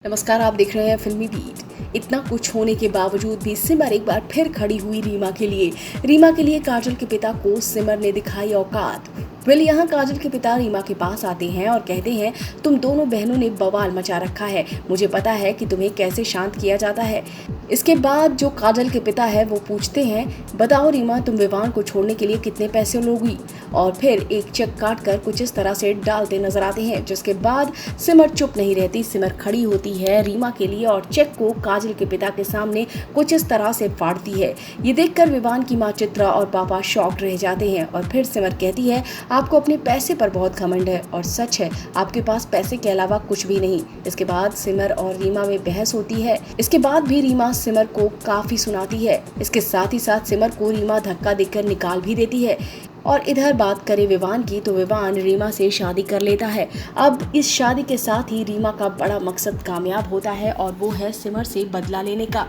नमस्कार, आप देख रहे हैं फिल्मी बीट। इतना कुछ होने के बावजूद भी सिमर एक बार फिर खड़ी हुई रीमा के लिए काजल के पिता को सिमर ने दिखाई औकात। यहाँ काजल के पिता रीमा के पास आते हैं और कहते हैं, तुम दोनों बहनों ने बवाल मचा रखा है, मुझे पता है कि तुम्हें कैसे शांत किया जाता है। इसके बाद जो काजल के पिता है वो पूछते हैं, बताओ रीमा, तुम विवान को छोड़ने के लिए कितने पैसे लोगी? और फिर एक चेक काट कर कुछ इस तरह से डालते नजर आते हैं, जिसके बाद सिमर चुप नहीं रहती। सिमर खड़ी होती है रीमा के लिए और चेक को काजल के पिता के सामने कुछ इस तरह से फाड़ती है। ये देखकर विवान की माँ चित्रा और पापा शॉक्ड रह जाते हैं और फिर सिमर कहती है, आपको अपने पैसे पर बहुत घमंड है और सच है, आपके पास पैसे के अलावा कुछ भी नहीं। इसके बाद सिमर और रीमा में बहस होती है। इसके बाद भी रीमा सिमर को काफी सुनाती है। इसके साथ ही साथ सिमर को रीमा धक्का देकर निकाल भी देती है। और इधर बात करें विवान की, तो विवान रीमा से शादी कर लेता है। अब इस शादी के साथ ही रीमा का बड़ा मकसद कामयाब होता है और वो है सिमर से बदला लेने का।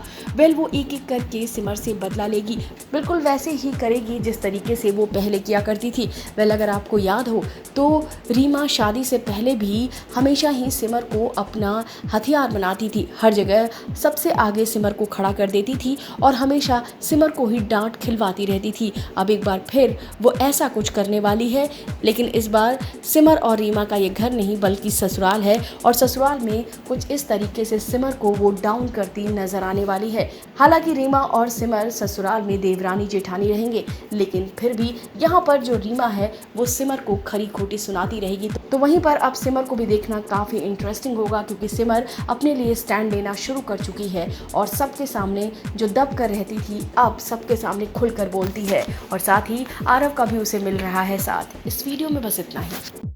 वो एक एक करके सिमर से बदला लेगी, बिल्कुल वैसे ही करेगी जिस तरीके से वो पहले किया करती थी। अगर आपको याद हो तो रीमा शादी से पहले भी हमेशा ही सिमर को अपना हथियार बनाती थी। हर जगह सबसे आगे सिमर को खड़ा कर देती थी और हमेशा सिमर को ही डांट खिलवाती रहती थी। अब एक बार फिर वो ऐसा कुछ करने वाली है, लेकिन इस बार सिमर और रीमा का ये घर नहीं बल्कि ससुराल है और ससुराल में कुछ इस तरीके से सिमर को वो डाउन करती नजर आने वाली है। हालांकि रीमा और सिमर ससुराल में देवरानी जेठानी रहेंगे, लेकिन फिर भी यहाँ पर जो रीमा है वो सिमर को खरी खोटी सुनाती रहेगी। तो वहीं पर अब सिमर को भी देखना काफी इंटरेस्टिंग होगा, क्योंकि सिमर अपने लिए स्टैंड लेना शुरू कर चुकी है और सबके सामने जो दब कर रहती थी अब सबके सामने खुलकर बोलती है और साथ ही आरव का भी उसे मिल रहा है साथ। इस वीडियो में बस इतना ही।